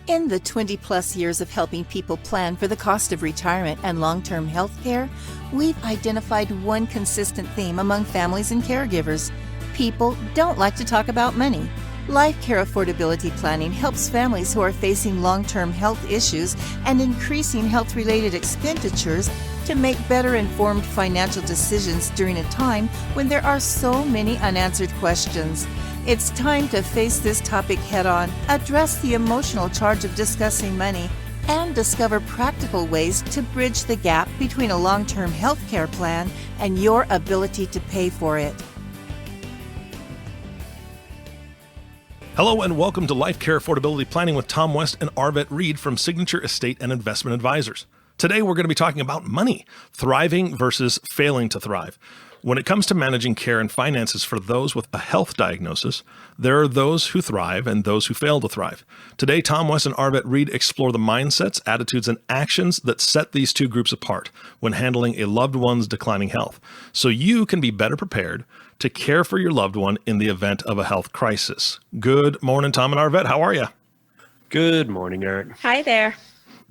In the 20-plus years of helping people plan for the cost of retirement and long-term health care, we've identified one consistent theme among families and caregivers. People don't like to talk about money. Lifecare Affordability Planning helps families who are facing long-term health issues and increasing health-related expenditures to make better informed financial decisions during a time when there are so many unanswered questions. It's time to face this topic head-on, address the emotional charge of discussing money, and discover practical ways to bridge the gap between a long-term health care plan and your ability to pay for it. Hello and welcome to Lifecare Affordability Planning with Tom West and Arvette Reid from Signature Estate and Investment Advisors. Today we're going to be talking about money, thriving versus failing to thrive. When it comes to managing care and finances for those with a health diagnosis, there are those who thrive and those who fail to thrive. Today, Tom West and Arvette Reid explore the mindsets, attitudes, and actions that set these two groups apart when handling a loved one's declining health, so you can be better prepared to care for your loved one in the event of a health crisis. Good morning, Tom and Arvette. How are you? Good morning, Eric. Hi there.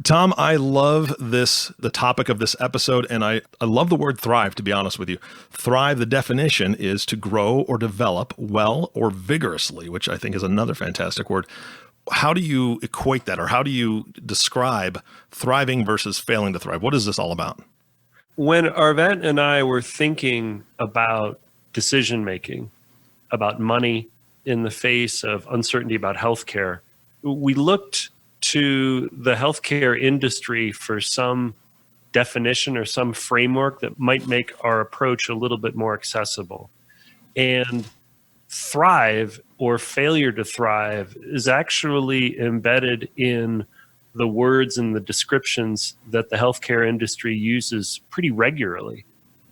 Tom, I love the topic of this episode, and I love the word thrive, to be honest with you. Thrive, the definition is to grow or develop well or vigorously, which I think is another fantastic word. How do you equate that, or how do you describe thriving versus failing to thrive? What is this all about? When Arvette and I were thinking about decision-making, about money in the face of uncertainty about healthcare, we looked to the healthcare industry for some definition or some framework that might make our approach a little bit more accessible. And thrive or failure to thrive is actually embedded in the words and the descriptions that the healthcare industry uses pretty regularly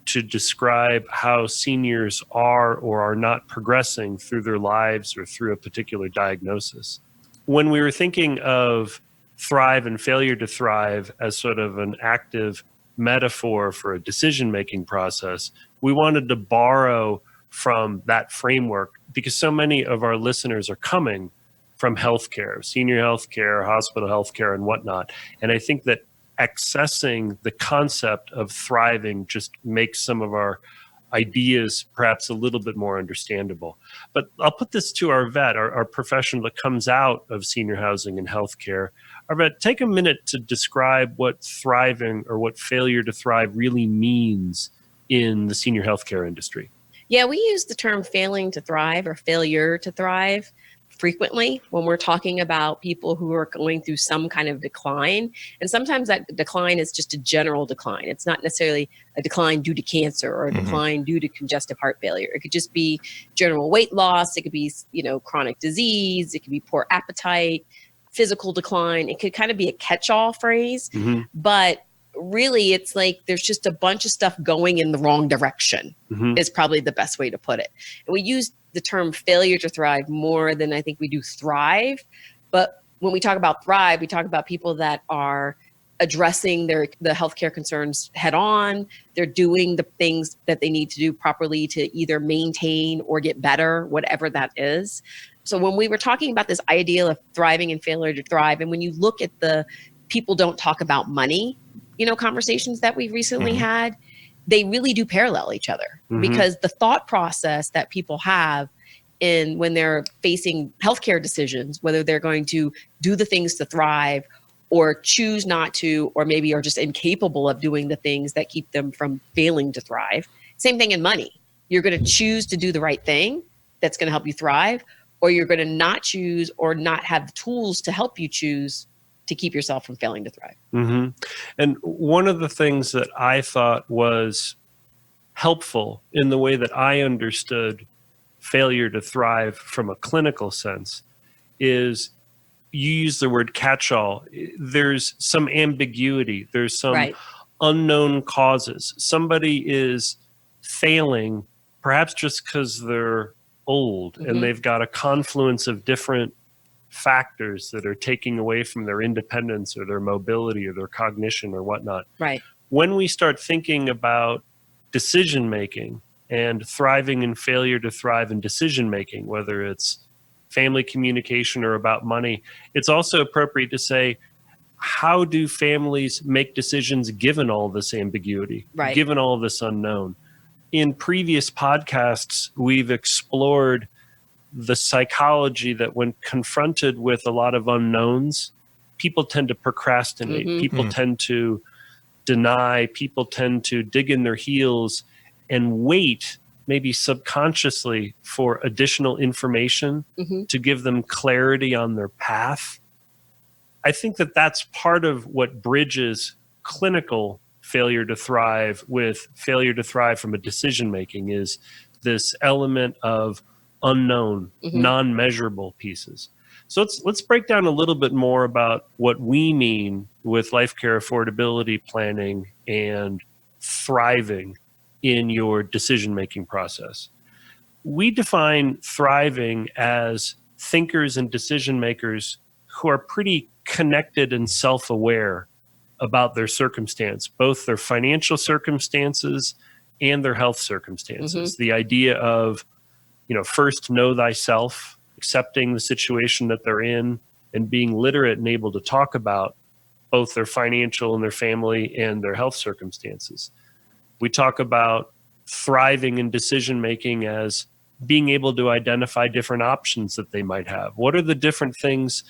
to describe how seniors are or are not progressing through their lives or through a particular diagnosis. When we were thinking of thrive and failure to thrive as sort of an active metaphor for a decision-making process, we wanted to borrow from that framework because so many of our listeners are coming from healthcare, senior healthcare, hospital healthcare, and whatnot. And I think that accessing the concept of thriving just makes some of our ideas perhaps a little bit more understandable. But I'll put this to Arvette, our professional that comes out of senior housing and healthcare. Arvette, take a minute to describe what thriving or what failure to thrive really means in the senior healthcare industry. Yeah, we use the term failing to thrive or failure to thrive frequently when we're talking about people who are going through some kind of decline. And sometimes that decline is just a general decline. It's not necessarily a decline due to cancer or a decline due to congestive heart failure. It could just be general weight loss. It could be, chronic disease. It could be poor appetite, physical decline. It could kind of be a catch-all phrase, but really it's like there's just a bunch of stuff going in the wrong direction is probably the best way to put it. And we use the term failure to thrive more than I think we do thrive. But when we talk about thrive, we talk about people that are addressing the healthcare concerns head on. They're doing the things that they need to do properly to either maintain or get better, whatever that is. So when we were talking about this idea of thriving and failure to thrive, and when you look at the people don't talk about money, conversations that we've recently had, they really do parallel each other because the thought process that people have when they're facing healthcare decisions, whether they're going to do the things to thrive or choose not to, or maybe are just incapable of doing the things that keep them from failing to thrive. Same thing in money. You're going to choose to do the right thing that's going to help you thrive, or you're going to not choose or not have the tools to help you choose to keep yourself from failing to thrive. And one of the things that I thought was helpful in the way that I understood failure to thrive from a clinical sense is you use the word catch-all. There's some ambiguity. There's some unknown causes. Somebody is failing perhaps just because they're old and they've got a confluence of different factors that are taking away from their independence or their mobility or their cognition or whatnot. Right. When we start thinking about decision making and thriving and failure to thrive in decision making, whether it's family communication or about money, it's also appropriate to say, how do families make decisions given all this ambiguity, Right. given all this unknown? In previous podcasts, we've explored the psychology that when confronted with a lot of unknowns, people tend to procrastinate. People tend to deny. People tend to dig in their heels and wait, maybe subconsciously, for additional information to give them clarity on their path. I think that that's part of what bridges clinical failure to thrive with failure to thrive from a decision making, is this element of unknown, non-measurable pieces. So let's break down a little bit more about what we mean with Lifecare affordability planning and thriving in your decision-making process. We define thriving as thinkers and decision makers who are pretty connected and self-aware about their circumstance, both their financial circumstances and their health circumstances. The idea of, first know thyself, accepting the situation that they're in, and being literate and able to talk about both their financial and their family and their health circumstances. We talk about thriving in decision making as being able to identify different options that they might have. What are the different things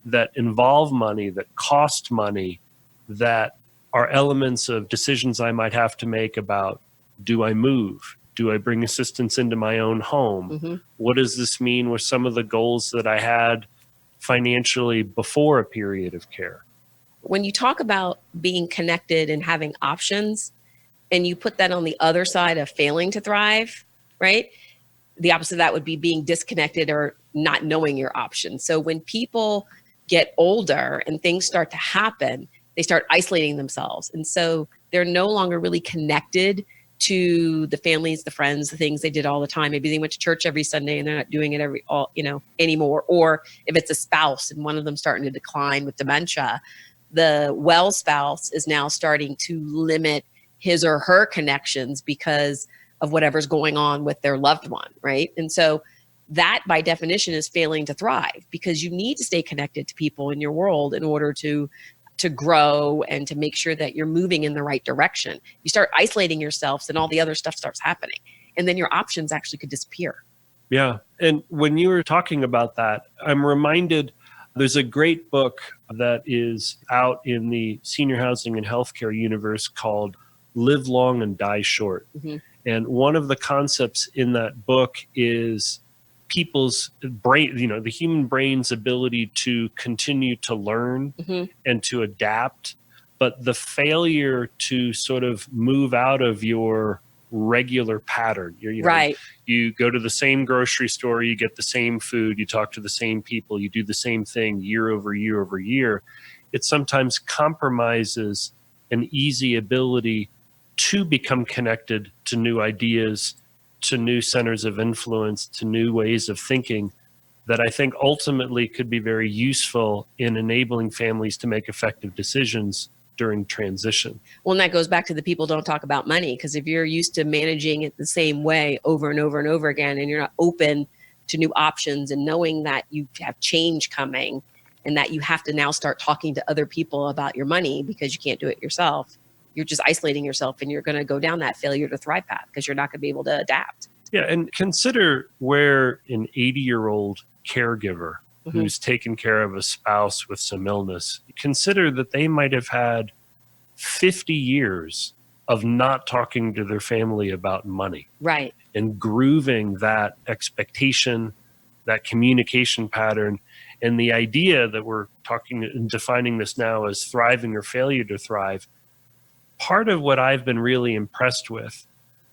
that involve money, that cost money, that are elements of decisions I might have to make about, do I move? Do I bring assistance into my own home? What does this mean with some of the goals that I had financially before a period of care? When you talk about being connected and having options, and you put that on the other side of failing to thrive, right? The opposite of that would be being disconnected or not knowing your options. So when people get older and things start to happen, they start isolating themselves. And so they're no longer really connected to the families, the friends, the things they did all the time. Maybe they went to church every Sunday and they're not doing it anymore. Or if it's a spouse and one of them starting to decline with dementia, the well spouse is now starting to limit his or her connections because of whatever's going on with their loved one, right? And so that by definition is failing to thrive, because you need to stay connected to people in your world in order to grow and to make sure that you're moving in the right direction. You start isolating yourselves and all the other stuff starts happening. And then your options actually could disappear. Yeah. And when you were talking about that, I'm reminded there's a great book that is out in the senior housing and healthcare universe called Live Long and Die Short. And one of the concepts in that book is people's brain, the human brain's ability to continue to learn and to adapt, but the failure to sort of move out of your regular pattern. Right. You go to the same grocery store, you get the same food, you talk to the same people, you do the same thing year over year over year. It sometimes compromises an easy ability to become connected to new ideas, to new centers of influence, to new ways of thinking that I think ultimately could be very useful in enabling families to make effective decisions during transition. Well, and that goes back to the people don't talk about money, because if you're used to managing it the same way over and over and over again, and you're not open to new options and knowing that you have change coming and that you have to now start talking to other people about your money because you can't do it yourself, you're just isolating yourself and you're going to go down that failure to thrive path because you're not going to be able to adapt. Yeah. And consider where an 80-year-old caregiver who's taken care of a spouse with some illness, consider that they might have had 50 years of not talking to their family about money. Right. And grooving that expectation, that communication pattern, and the idea that we're talking and defining this now as thriving or failure to thrive. Part of what I've been really impressed with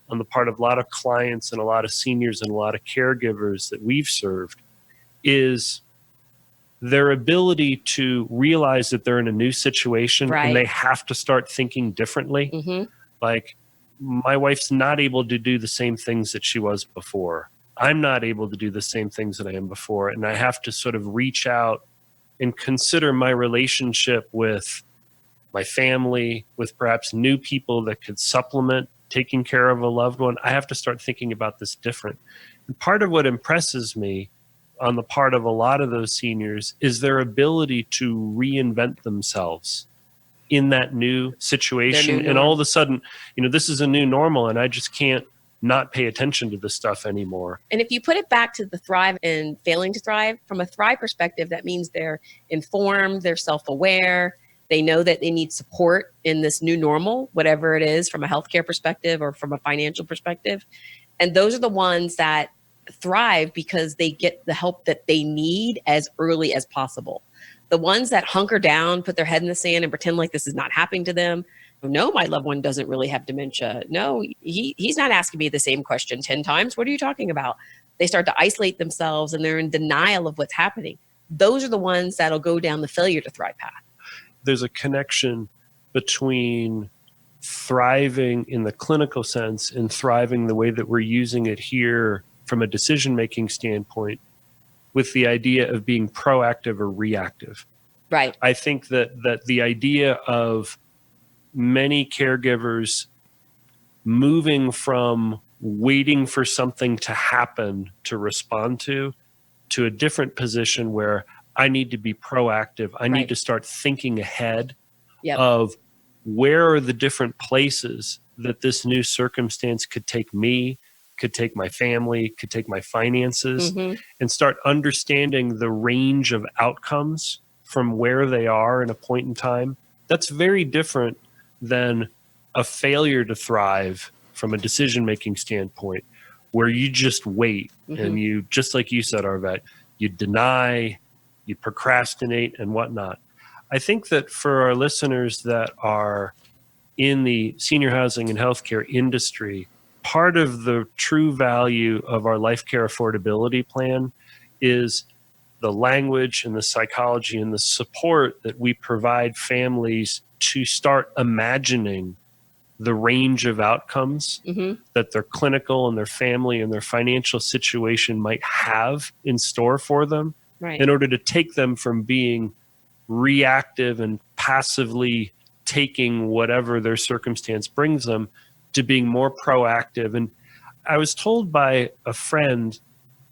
on the part of a lot of clients and a lot of seniors and a lot of caregivers that we've served is their ability to realize that they're in a new situation and they have to start thinking differently. Like, my wife's not able to do the same things that she was before. I'm not able to do the same things that I am before. And I have to sort of reach out and consider my relationship with my family, with perhaps new people that could supplement taking care of a loved one. I have to start thinking about this different. And part of what impresses me on the part of a lot of those seniors is their ability to reinvent themselves in that new situation. And all of a sudden, this is a new normal, and I just can't not pay attention to this stuff anymore. And if you put it back to the thrive and failing to thrive, from a thrive perspective, that means they're informed, they're self-aware, they know that they need support in this new normal, whatever it is, from a healthcare perspective or from a financial perspective. And those are the ones that thrive because they get the help that they need as early as possible. The ones that hunker down, put their head in the sand and pretend like this is not happening to them. No, my loved one doesn't really have dementia. No, he's not asking me the same question 10 times. What are you talking about? They start to isolate themselves and they're in denial of what's happening. Those are the ones that'll go down the failure to thrive path. There's a connection between thriving in the clinical sense and thriving the way that we're using it here from a decision-making standpoint with the idea of being proactive or reactive. Right. I think that the idea of many caregivers moving from waiting for something to happen to respond to a different position where I need to be proactive. I need to start thinking ahead of where are the different places that this new circumstance could take me, could take my family, could take my finances, and start understanding the range of outcomes from where they are in a point in time. That's very different than a failure to thrive from a decision-making standpoint, where you just wait and you, just like you said, Arvette, you deny, you procrastinate and whatnot. I think that for our listeners that are in the senior housing and healthcare industry, part of the true value of our Lifecare Affordability Plan is the language and the psychology and the support that we provide families to start imagining the range of outcomes that their clinical and their family and their financial situation might have in store for them, in order to take them from being reactive and passively taking whatever their circumstance brings them to being more proactive. And I was told by a friend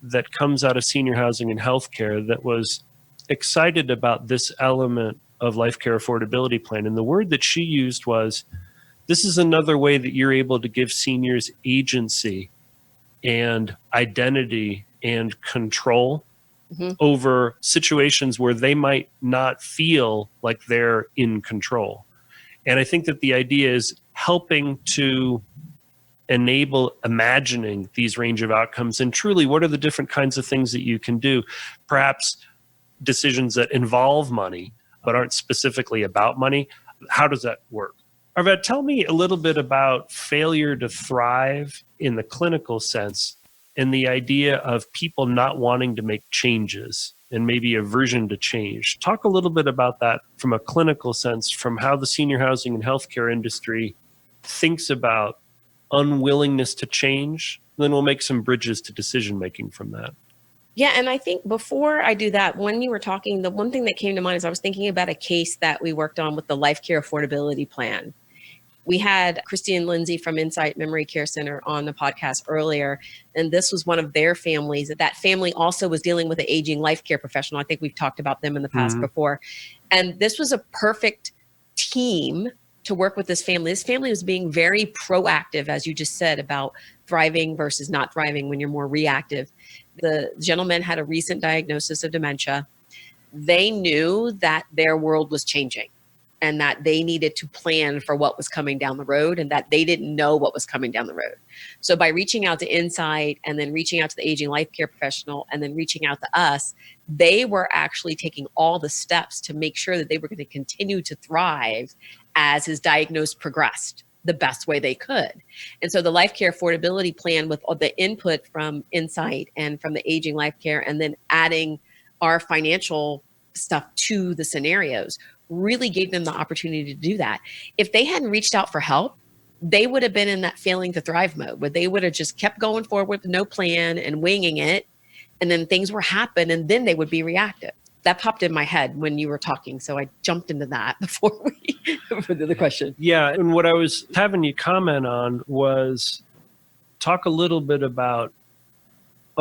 that comes out of senior housing and healthcare that was excited about this element of Lifecare Affordability Plan. And the word that she used was, this is another way that you're able to give seniors agency and identity and control over situations where they might not feel like they're in control. And I think that the idea is helping to enable imagining these range of outcomes and truly what are the different kinds of things that you can do, perhaps decisions that involve money but aren't specifically about money. How does that work? Arvette, tell me a little bit about failure to thrive in the clinical sense and the idea of people not wanting to make changes and maybe aversion to change. Talk a little bit about that from a clinical sense, from how the senior housing and healthcare industry thinks about unwillingness to change. Then we'll make some bridges to decision making from that. Yeah, and I think before I do that, when you were talking, the one thing that came to mind is I was thinking about a case that we worked on with the Lifecare Affordability Plan. We had Christy and Lindsay from Insight Memory Care Center on the podcast earlier, and this was one of their families. That family also was dealing with an aging life care professional. I think we've talked about them in the past before. And this was a perfect team to work with this family. This family was being very proactive, as you just said, about thriving versus not thriving when you're more reactive. The gentleman had a recent diagnosis of dementia. They knew that their world was changing and that they needed to plan for what was coming down the road and that they didn't know what was coming down the road. So by reaching out to Insight and then reaching out to the aging life care professional and then reaching out to us, they were actually taking all the steps to make sure that they were going to continue to thrive as his diagnosis progressed the best way they could. And so the Lifecare Affordability Plan, with all the input from Insight and from the aging life care, and then adding our financial stuff to the scenarios, really gave them the opportunity to do that. If they hadn't reached out for help, they would have been in that failing to thrive mode where they would have just kept going forward with no plan and winging it. And then things were happening and then they would be reactive. That popped in my head when you were talking. So I jumped into that before we did the question. Yeah. And what I was having you comment on was talk a little bit about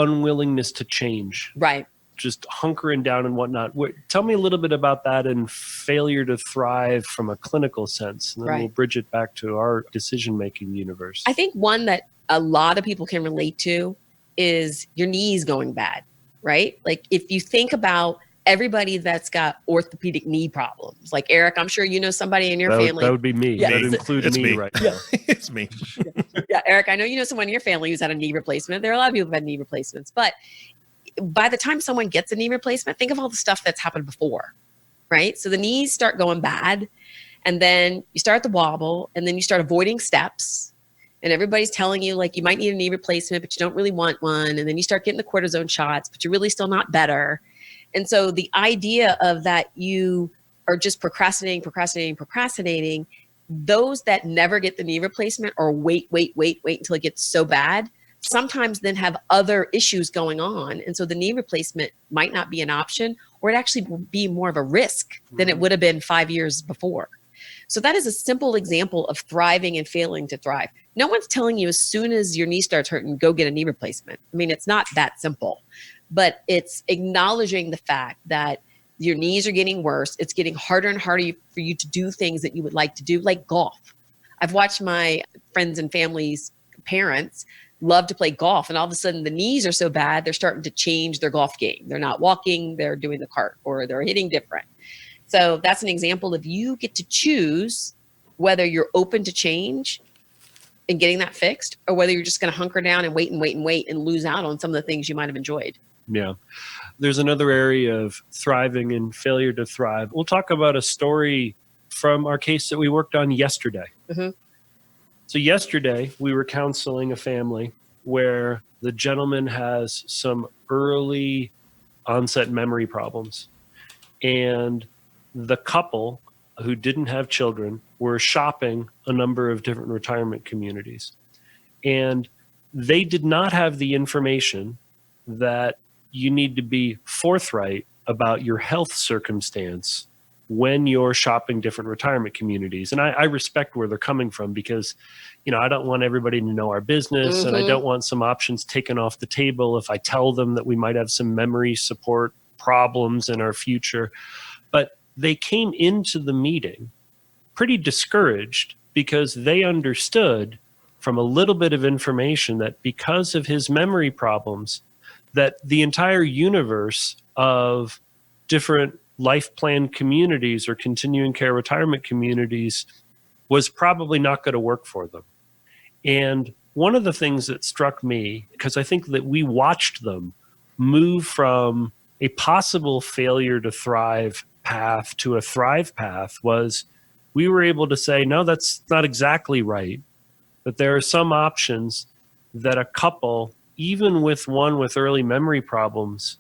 unwillingness to change. Right. Just hunkering down and whatnot. Tell me a little bit about that and failure to thrive from a clinical sense. And then we'll bridge it back to our decision-making universe. I think one that a lot of people can relate to is your knees going bad, right? Like if you think about everybody that's got orthopedic knee problems, like Eric, I'm sure you know somebody in your family. That would be me. Yeah. That includes me right now. It's me. Yeah, Eric, I know you know someone in your family who's had a knee replacement. There are a lot of people who've had knee replacements, but by the time someone gets a knee replacement, think of all the stuff that's happened before, right? So the knees start going bad, and then you start to wobble, and then you start avoiding steps, and everybody's telling you like you might need a knee replacement, but you don't really want one. And then you start getting the cortisone shots, but you're really still not better. And so the idea of that you are just procrastinating, those that never get the knee replacement or wait until it gets so bad, sometimes then have other issues going on. And so the knee replacement might not be an option, or it actually will be more of a risk than it would have been 5 years before. So that is a simple example of thriving and failing to thrive. No one's telling you as soon as your knee starts hurting, go get a knee replacement. I mean, it's not that simple, but it's acknowledging the fact that your knees are getting worse. It's getting harder and harder for you to do things that you would like to do, like golf. I've watched my friends and family's parents love to play golf, and all of a sudden the knees are so bad, they're starting to change their golf game. They're not walking, they're doing the cart, or they're hitting different. So that's an example of you get to choose whether you're open to change and getting that fixed, or whether you're just going to hunker down and wait and lose out on some of the things you might have enjoyed. Yeah. There's another area of thriving and failure to thrive. We'll talk about a story from our case that we worked on yesterday. Mm-hmm. So yesterday we were counseling a family where the gentleman has some early onset memory problems, and the couple who didn't have children were shopping a number of different retirement communities, and they did not have the information that you need to be forthright about your health circumstance when you're shopping different retirement communities. And I respect where they're coming from, because, you know, I don't want everybody to know our business, and I don't want some options taken off the table if I tell them that we might have some memory support problems in our future. But they came into the meeting pretty discouraged because they understood from a little bit of information that because of his memory problems, that the entire universe of different life plan communities or continuing care retirement communities was probably not going to work for them. And one of the things that struck me, because I think that we watched them move from a possible failure to thrive path to a thrive path, was we were able to say, no, that's not exactly right. That there are some options that a couple, even with one with early memory problems,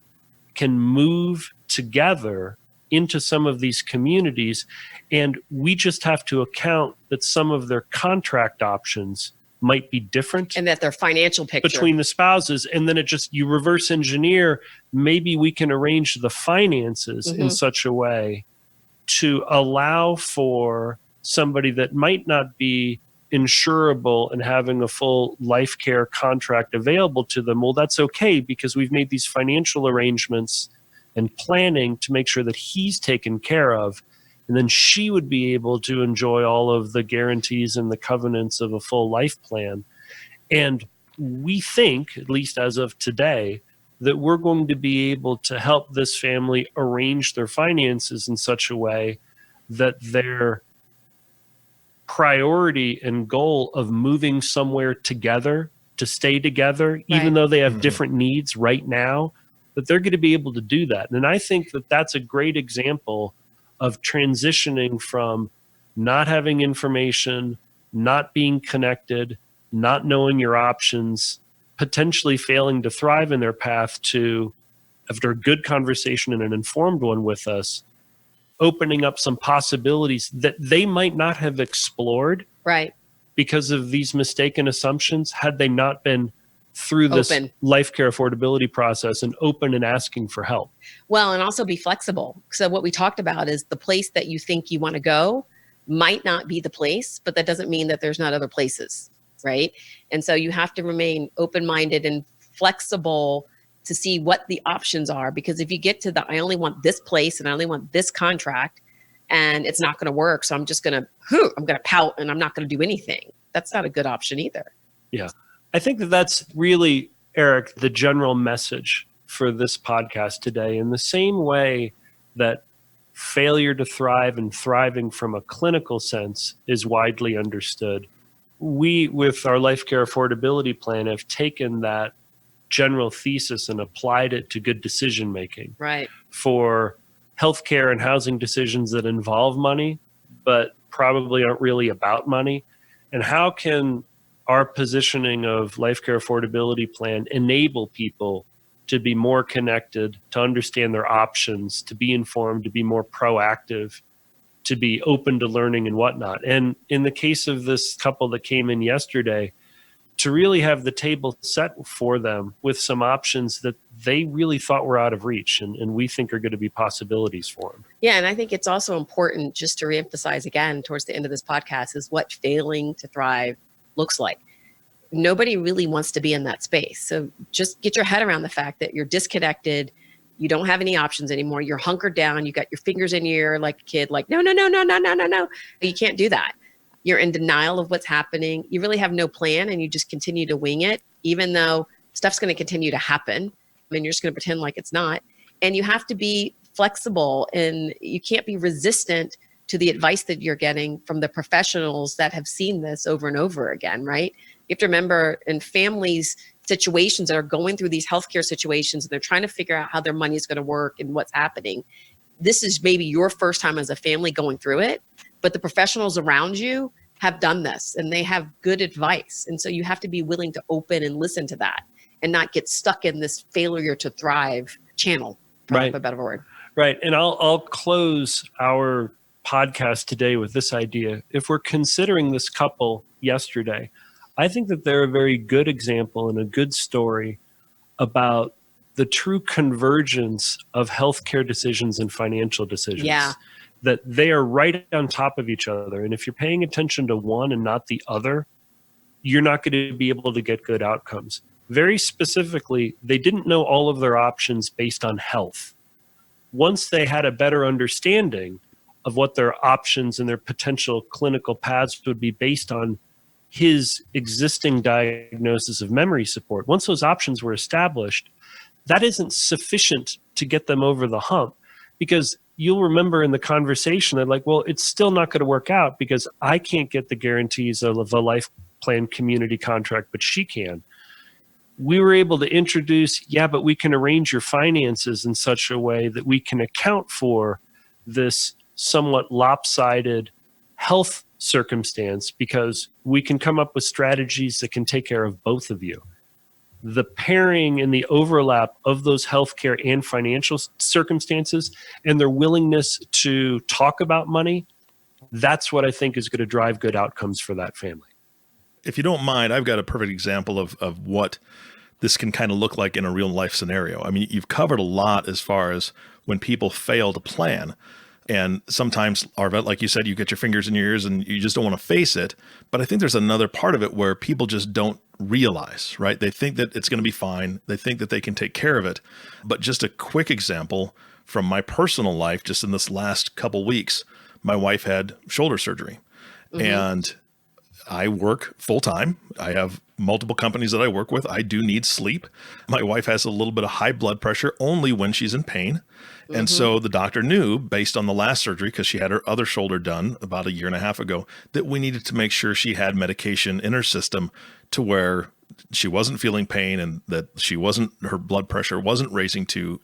can move together into some of these communities. And we just have to account that some of their contract options might be different. And that their financial picture between the spouses. And then you reverse engineer, maybe we can arrange the finances in such a way to allow for somebody that might not be insurable and having a full life care contract available to them. Well, that's okay, because we've made these financial arrangements and planning to make sure that he's taken care of. And then she would be able to enjoy all of the guarantees and the covenants of a full life plan. And we think, at least as of today, that we're going to be able to help this family arrange their finances in such a way that their priority and goal of moving somewhere together to stay together, even though they have different needs right now, that they're going to be able to do that. And I think that that's a great example of transitioning from not having information, not being connected, not knowing your options, potentially failing to thrive in their path, to, after a good conversation and an informed one with us, opening up some possibilities that they might not have explored because of these mistaken assumptions, had they not been through this life care affordability process and open and asking for help. Well, and also be flexible. So what we talked about is the place that you think you want to go might not be the place, but that doesn't mean that there's not other places, right? And so you have to remain open-minded and flexible to see what the options are. Because if you get to I only want this place and I only want this contract and it's not going to work, so I'm going to pout and I'm not going to do anything. That's not a good option either. Yeah. I think that's really, Eric, the general message for this podcast today. In the same way that failure to thrive and thriving from a clinical sense is widely understood, we, with our Lifecare Affordability Plan, have taken that general thesis and applied it to good decision making. Right. For healthcare and housing decisions that involve money, but probably aren't really about money. And how can our positioning of Lifecare Affordability Plan enable people to be more connected, to understand their options, to be informed, to be more proactive, to be open to learning and whatnot. And in the case of this couple that came in yesterday, to really have the table set for them with some options that they really thought were out of reach and we think are going to be possibilities for them. Yeah, and I think it's also important just to reemphasize again towards the end of this podcast is what failing to thrive looks like. Nobody really wants to be in that space. So just get your head around the fact that you're disconnected. You don't have any options anymore. You're hunkered down. You got your fingers in your ear like a kid, like, no. You can't do that. You're in denial of what's happening. You really have no plan and you just continue to wing it, even though stuff's going to continue to happen. I mean, you're just going to pretend like it's not. And you have to be flexible and you can't be resistant to the advice that you're getting from the professionals that have seen this over and over again, right? You have to remember in families, situations that are going through these healthcare situations, and they're trying to figure out how their money is going to work and what's happening. This is maybe your first time as a family going through it, but the professionals around you have done this and they have good advice. And so you have to be willing to open and listen to that and not get stuck in this failure to thrive channel, for lack of a better word. Right. And I'll close our podcast today with this idea. If we're considering this couple yesterday, I think that they're a very good example and a good story about the true convergence of healthcare decisions and financial decisions. Yeah. That they are right on top of each other. And if you're paying attention to one and not the other, you're not going to be able to get good outcomes. Very specifically, they didn't know all of their options based on health. Once they had a better understanding of what their options and their potential clinical paths would be based on his existing diagnosis of memory support, once those options were established, that isn't sufficient to get them over the hump, because you'll remember in the conversation that like, well, it's still not going to work out because I can't get the guarantees of a life plan community contract, but she can. We were able to introduce, but we can arrange your finances in such a way that we can account for this somewhat lopsided health circumstance, because we can come up with strategies that can take care of both of you. The pairing and the overlap of those healthcare and financial circumstances and their willingness to talk about money, that's what I think is going to drive good outcomes for that family. If you don't mind, I've got a perfect example of what this can kind of look like in a real life scenario. I mean, you've covered a lot as far as when people fail to plan. And sometimes, Arvette, like you said, you get your fingers in your ears and you just don't want to face it. But I think there's another part of it where people just don't realize, right? They think that it's going to be fine. They think that they can take care of it. But just a quick example from my personal life, just in this last couple weeks, my wife had shoulder surgery. Mm-hmm. And I work full time. I have multiple companies that I work with. I do need sleep. My wife has a little bit of high blood pressure only when she's in pain. Mm-hmm. And so the doctor knew, based on the last surgery, because she had her other shoulder done about a year and a half ago, that we needed to make sure she had medication in her system to where she wasn't feeling pain and that her blood pressure wasn't raising to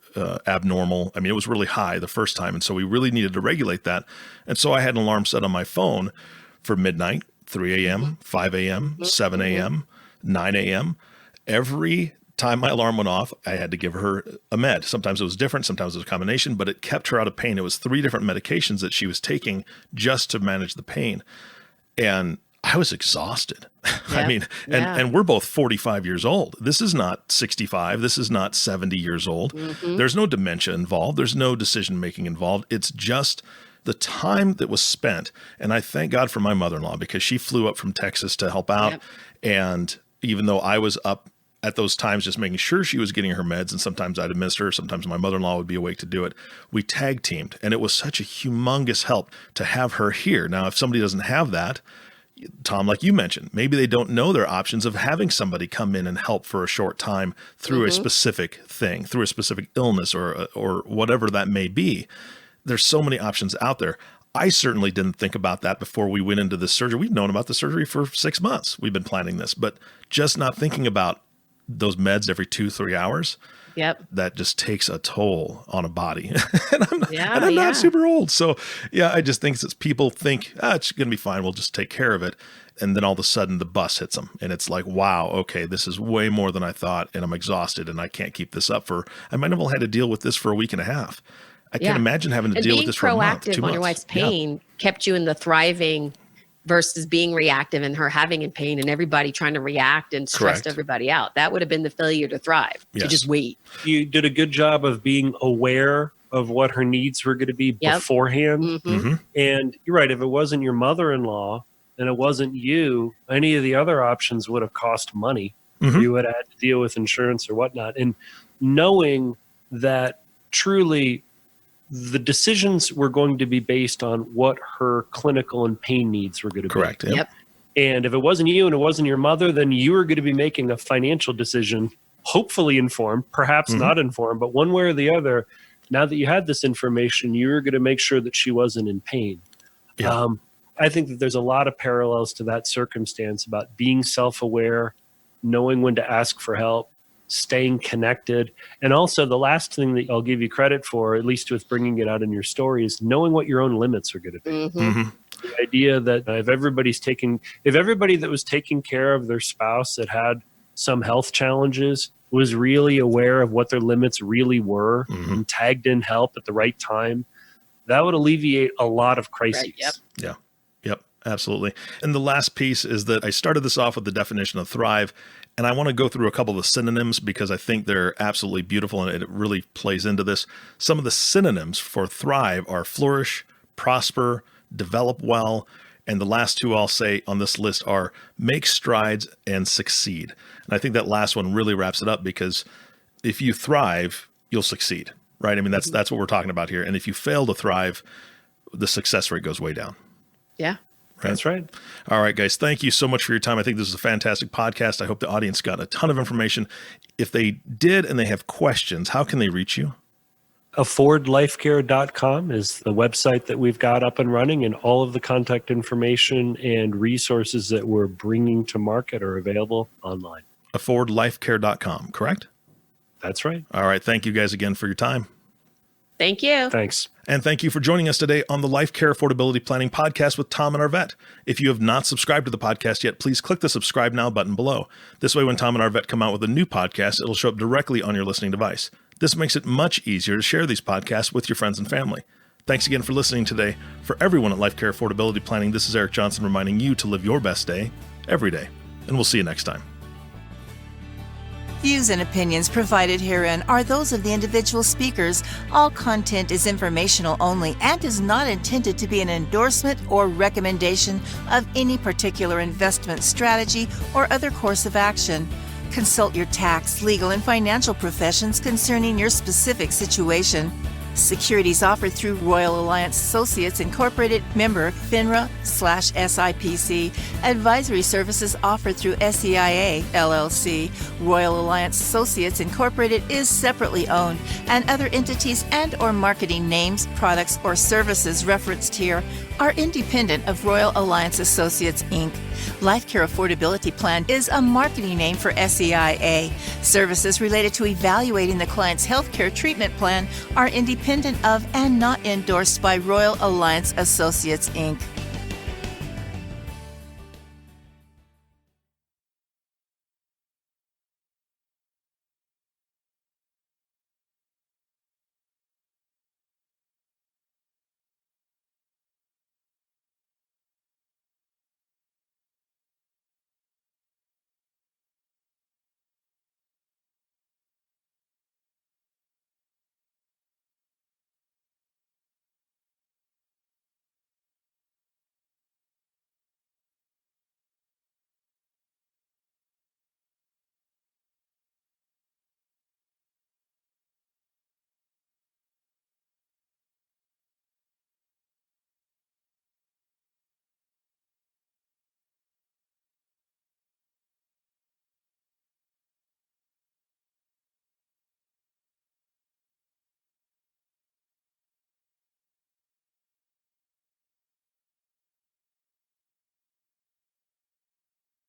abnormal. I mean, it was really high the first time. And so we really needed to regulate that. And so I had an alarm set on my phone for midnight, 3 a.m., 5 a.m., 7 a.m., 9 a.m. Every time my alarm went off, I had to give her a med. Sometimes it was different, sometimes it was a combination, but it kept her out of pain. It was 3 different medications that she was taking just to manage the pain. And I was exhausted. Yep. I mean, and we're both 45 years old. This is not 65. This is not 70 years old. Mm-hmm. There's no dementia involved. There's no decision-making involved. It's just the time that was spent. And I thank God for my mother-in-law, because she flew up from Texas to help out. Yep. And even though I was up at those times, just making sure she was getting her meds. And sometimes I'd administer her. Sometimes my mother-in-law would be awake to do it. We tag teamed, and it was such a humongous help to have her here. Now, if somebody doesn't have that, Tom, like you mentioned, maybe they don't know their options of having somebody come in and help for a short time through a specific thing, through a specific illness or whatever that may be. There's so many options out there. I certainly didn't think about that before we went into this surgery. We've known about the surgery for 6 months. We've been planning this, but just not thinking about those meds every 2-3 hours. Yep. That just takes a toll on a body. and I'm not super old. So yeah, I just think that people think, it's going to be fine. We'll just take care of it. And then all of a sudden the bus hits them. And it's like, wow, okay, this is way more than I thought. And I'm exhausted and I can't keep this up I might have had to deal with this for a week and a half. I can't imagine having to deal with this for a month, 2 months. Being proactive on your wife's pain kept you in the thriving versus being reactive and her having in pain and everybody trying to react and stress everybody out. That would have been the failure to thrive, to just wait. You did a good job of being aware of what her needs were going to be beforehand. And you're right, if it wasn't your mother-in-law and it wasn't you, any of the other options would have cost money. You would have had to deal with insurance or whatnot. And knowing that truly the decisions were going to be based on what her clinical and pain needs were going to be. Correct. Yep. And if it wasn't you and it wasn't your mother, then you were going to be making a financial decision, hopefully informed, perhaps not informed, but one way or the other. Now that you had this information, you were going to make sure that she wasn't in pain. Yeah. I think that there's a lot of parallels to that circumstance about being self-aware, knowing when to ask for help, staying connected. And also the last thing that I'll give you credit for, at least with bringing it out in your story, is knowing what your own limits are going to be. The idea that if everybody that was taking care of their spouse that had some health challenges was really aware of what their limits really were and tagged in help at the right time, that would alleviate a lot of crises. Right, Yep, absolutely. And the last piece is that I started this off with the definition of thrive. And I want to go through a couple of the synonyms because I think they're absolutely beautiful and it really plays into this. Some of the synonyms for thrive are flourish, prosper, develop well, and the last two I'll say on this list are make strides and succeed. And I think that last one really wraps it up because if you thrive, you'll succeed, right? I mean, that's what we're talking about here. And if you fail to thrive, the success rate goes way down. Yeah. Right? That's right. All right, guys. Thank you so much for your time. I think this is a fantastic podcast. I hope the audience got a ton of information. If they did and they have questions, how can they reach you? affordlifecare.com is the website that we've got up and running, and all of the contact information and resources that we're bringing to market are available online. affordlifecare.com, correct? That's right. All right. Thank you guys again for your time. Thank you. Thanks. And thank you for joining us today on the Lifecare Affordability Planning Podcast with Tom and Arvette. If you have not subscribed to the podcast yet, please click the subscribe now button below. This way, when Tom and Arvette come out with a new podcast, it'll show up directly on your listening device. This makes it much easier to share these podcasts with your friends and family. Thanks again for listening today. For everyone at Lifecare Affordability Planning, this is Eric Johnson reminding you to live your best day every day. And we'll see you next time. Views and opinions provided herein are those of the individual speakers. All content is informational only and is not intended to be an endorsement or recommendation of any particular investment strategy or other course of action. Consult your tax, legal, and financial professions concerning your specific situation. Securities offered through Royal Alliance Associates Incorporated, member FINRA/SIPC. Advisory services offered through SEIA LLC. Royal Alliance Associates Incorporated is separately owned, and other entities and/or marketing names, products, or services referenced here are independent of Royal Alliance Associates, Inc. Lifecare Affordability Plan is a marketing name for SEIA. Services related to evaluating the client's healthcare treatment plan are independent of and not endorsed by Royal Alliance Associates, Inc.